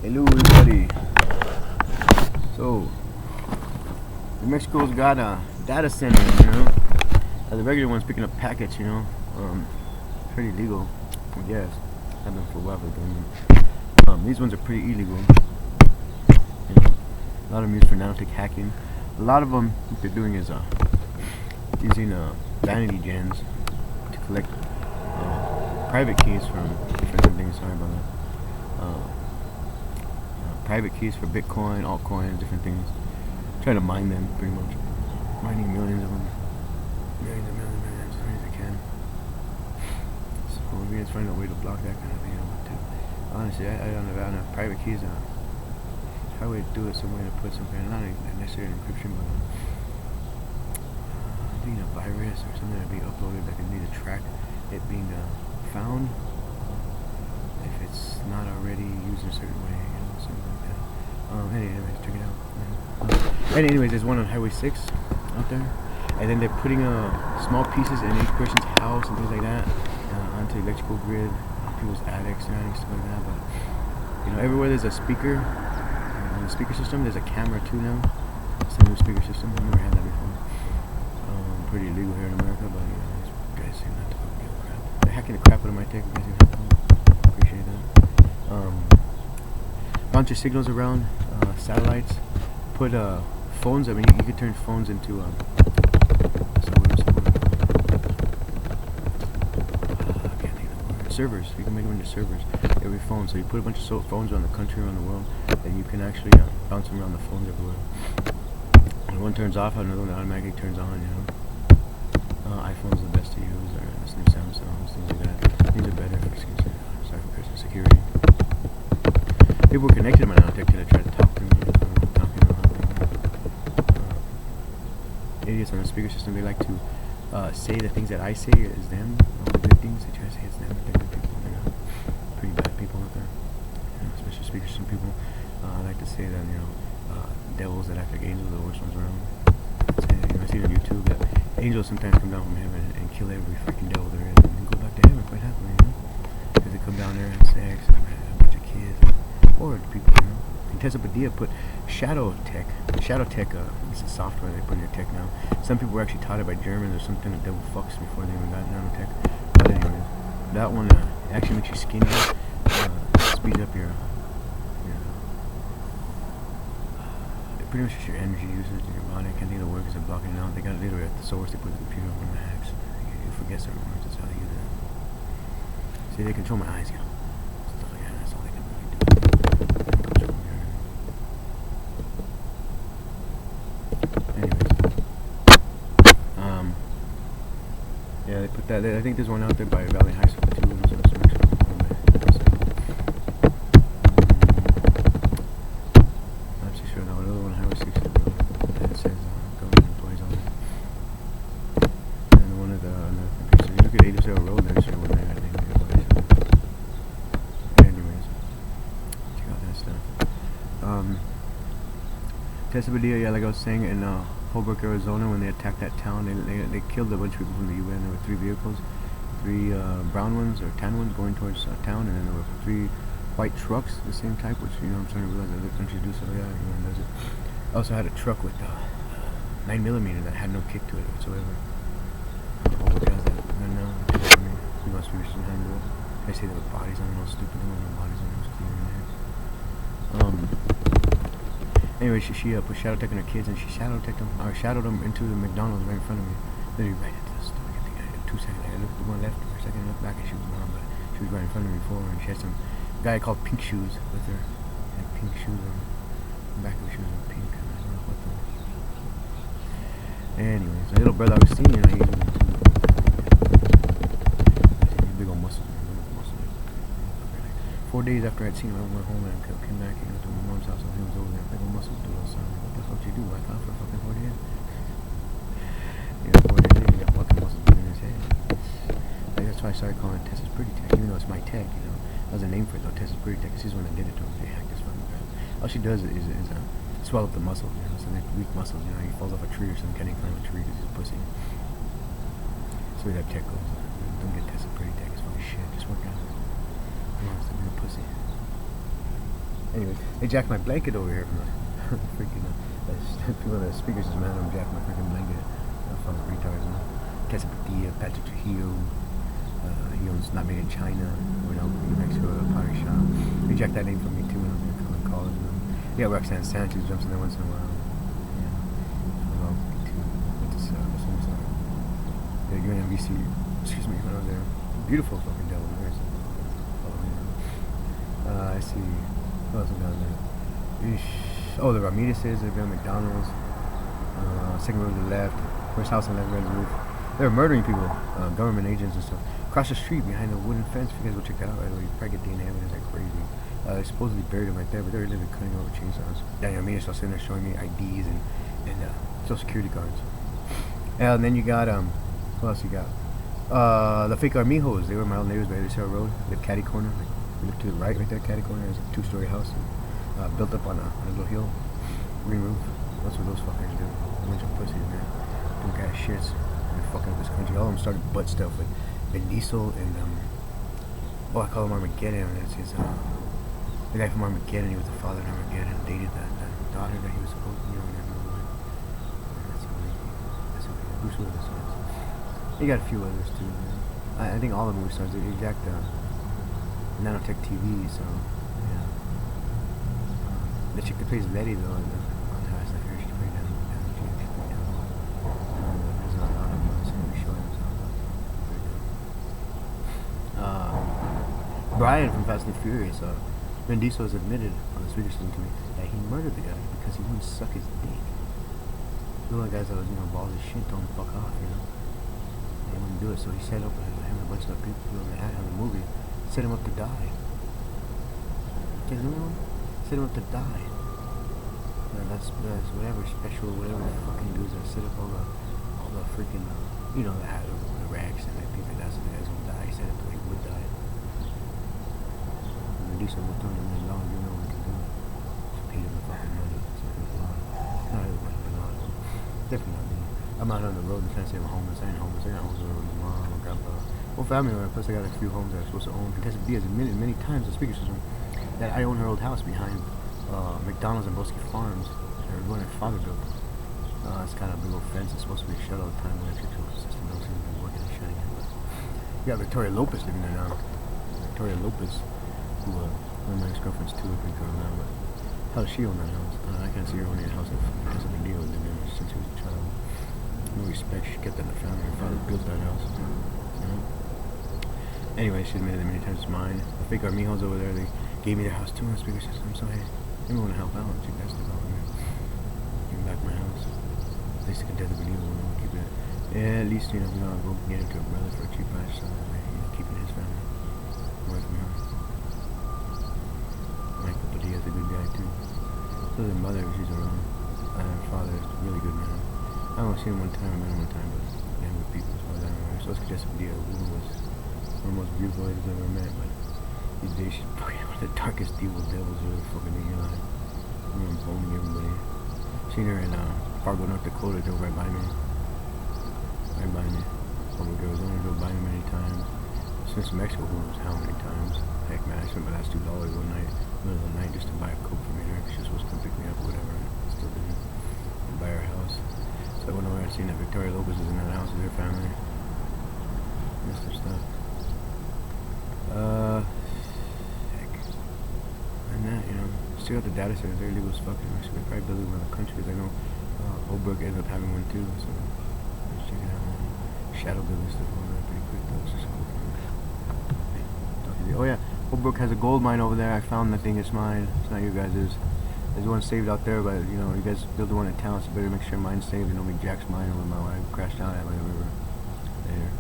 Hello everybody. So, New Mexico's got a data center, the regular one's picking up packets, pretty legal, I guess. I've been for a while, but these ones are pretty illegal. A lot of them used for nanotech hacking. A lot of them, what they're doing is using vanity gens to collect private keys from different things. Sorry about that. Private keys for Bitcoin, altcoins, different things. Trying to mine them, pretty much. Mining millions of them. Millions and millions and millions, as many as I can. So we're just finding a way to block that kind of thing. Honestly, I don't have private keys. How we do it, some way to put some kind of, not necessarily encryption, but being a virus or something that be uploaded that can need to track it being found if it's not already used in a certain way, something like that. Anyways, check it out. Anyways, there's one on Highway 6 out there, and then they're putting small pieces in each person's house and things like that onto the electrical grid, people's attics and stuff like that. But everywhere there's a speaker. On the speaker system, there's a camera too now. It's a new speaker system. I've never had that before. Pretty illegal here in America, but these guys seem not to fucking give a crap. They're hacking the crap out of my tech. You guys seem to appreciate that. Bounce your signals around satellites. Put phones. I mean, you could turn phones into servers. You can make them into servers. Every phone. So you put a bunch of phones around the country, around the world, and you can actually bounce them around the phones everywhere. When one turns off, another one automatically turns on. iPhone's the best to use, or this new Samsung, things like that. These are better for security. People were connected to my nanotech to try to talk to me. Idiots on the speaker system, they like to say the things that I say is them. All the good things, they try to say it's them, but they're good people. They're not pretty bad people out there. Especially speaker system people. I like to say that, devils that act like angels are the worst ones around. I see on YouTube that angels sometimes come down from heaven and kill every freaking devil there is and go back to heaven quite happily, because they come down there and have sex and have a bunch of kids or people, And Tessa Padilla put Shadow Tech, it's a software they put in your tech now. Some people were actually taught it by Germans or something that devil fucks before they even got nanotech. But anyways, that one actually makes you skinnier, speeds up your pretty much just your energy usage in your body. I can't think of the word because I'm blocking it out. They got it literally at the source. They put the computer on the hacks. You forget certain words. That's how they use it. See, they control my eyes, stuff like that. That's all they can really do. Anyways, yeah, they put that. I think there's one out there by Valley High School too. Tessa Padilla, like I was saying, in Holbrook, Arizona, when they attacked that town, they killed a bunch of people from the UN. There were 3 vehicles, 3 brown ones or tan ones going towards town, and then there were 3 white trucks, the same type, which I'm starting to realize that other countries do. So yeah, everyone does it. I also had a truck with 9mm that had no kick to it whatsoever. Holbrook has that. And now you must be some handle it. I say there were bodies on it, all stupid. There were no bodies on it. It was clear in there. Anyway, she put shadow tech on her kids, and she shadowed them into the McDonald's right in front of me. Literally right into the stomach. I think I had 2 seconds. I looked at one left for a second, I looked back, and she was gone, but she was right in front of me before, and she had some guy called Pink Shoes with her. Had pink shoes on. The back of the shoes were pink. I don't know what those. Anyways, my little brother I was seeing, he's big old muscles. 4 days after I'd seen him, I went home and I came back to my mom's house, and he was over there. Big old muscles do those. What the fuck did you do? Whack off for fucking 4 days? Yeah, 4 days, he got fucking muscles in his head. That's why I started calling it Tessa's Pretty Tech, even though it's my tech, That was a name for it though, Tessa's Pretty Tech, because she's the one that did it to him. They hacked this fucking crap. All she does is swell up the muscles, so they're weak muscles, He falls off a tree or something, can't even climb a tree because he's a pussy. So that tech goes. Don't get Tessa's Pretty Tech, it's fucking shit, just work out. Come on, stop being a pussy. Anyways, they jacked my blanket over here from the freaking people on the speakers just mad at them jacked my freaking blanket. Fucking retards, man. Quesadilla, Patrick Trujillo. He owns Not Made in China. Went out in Mexico at a pottery shop. They jacked that name from me too when I was in college. Yeah, Roxanne Sanchez jumps in there once in a while. Yeah. Well, yeah, UNMBC. Excuse me, when I was there. Beautiful fucking devil. I see. What else is down there? Oh, the Ramirez's. They've been McDonald's. Second row to the left. First house on the left, red roof. They were murdering people, government agents and stuff. Across the street behind a wooden fence. If you guys go check that out, right away, you probably get DNA evidence like crazy. They supposedly buried him right there, but they were literally cutting over chainsaws. Daniel Ramirez was sitting there showing me IDs and social security cards. And then you got what else you got? The fake Armijos. They were my old neighbors by Lucero Road. They live catty corner. Like, we live to the right there, catty corner. There's a 2-story house built up on a little hill, green roof. That's what those fuckers do. A bunch of pussies, man. Punk ass shits. They're fucking up this country. All of them started butt stuff with Vin Diesel and I call him Armageddon. That's his the guy from Armageddon. He was the father of Armageddon. Dated that daughter that he was supposed to be on. That's Bruce Willis. He got a few others too. I think all the movie stars they jacked Nanotech TV. So yeah. The chick that plays Letty though on the Fast and Furious, she's pretty down. There's not a lot of us in the show. Brian from Fast and Furious, Vin Diesel has admitted on the speaker system to me that he murdered the guy because he wouldn't suck his dick. One of the guys that was, balls as shit, told him fuck off, He wouldn't do it, so he set up with him and a bunch of people that had him in the movie, set him up to die. You guys remember him? Set him up to die. That's whatever special, whatever fucking dudes that set up all the freaking, the rags and things like that, so the guy's gonna die. He set up so he would die. Vin Diesel will turn him in long, what he can do. Just paid him the fucking money. So not everybody, but not. Definitely not me. I'm out on the road and trying to say I'm homeless. I ain't homeless. I got homeless with my mom, my grandpa, whole family. Plus I got a few homes that I'm supposed to own. Contessa B has admitted many times on speaker system that I own her old house behind McDonald's and Bosky Farms. Or one her father built. It's kind of a big old fence. It's supposed to be shut all the time. Electric system don't seem to be working and shutting it. But you got Victoria Lopez living there now. Victoria Lopez, who one of my ex-girlfriends too, a big girl now. But how does she own that house? I can't see her owning a house that has a big deal with them since she was a child. No respect. She kept that in the family. Her father built that house. Anyway, she admitted that many times it's mine. The fake Armijos over there, they gave me their house too on the speaker system. So hey, maybe want to help out. Check that stuff out, man. Give back my house. At least I can tell the video. Keep it. Yeah, at least we're gonna go get it to a brother for a cheap price. So keeping his family away from her. Michael Padilla's a good guy too. So their mother, she's around. Her father is a really good man. I only seen him one time. I met him one time, but man, with people as far as I remember. So it's just a Padilla. Woman was one of the most beautiful ladies I've ever met, but these days she's probably one of the darkest evil devils you'll ever fucking meet in your life. I'm boning everybody. Seen her in Fargo, North Dakota, drove right by me. Right by me. Over Arizona, drove by me many times. Since Mexico, who knows how many times. Heck man, I spent my last $2 one night, middle of the night, just to buy a Coke for me there, because she was supposed to come pick me up or whatever. I still didn't. And buy her house. So I went over and seen that Victoria Lopez is in that house with her family. Missed her stuff. Heck. And that, still got the data centers. They're illegal as fuck in Mexico. They probably build it in other countries. I know Holbrook ended up having one too, so let's check it out. Shadow building stuff over there pretty quick though. It's just cool. Oh yeah, Holbrook has a gold mine over there. I found that thing. It's mine. It's not you guys'. There's one saved out there, but you guys build the one in town, so better make sure mine's saved. Make Jack's mine over my wife crashed out at by the river. Later.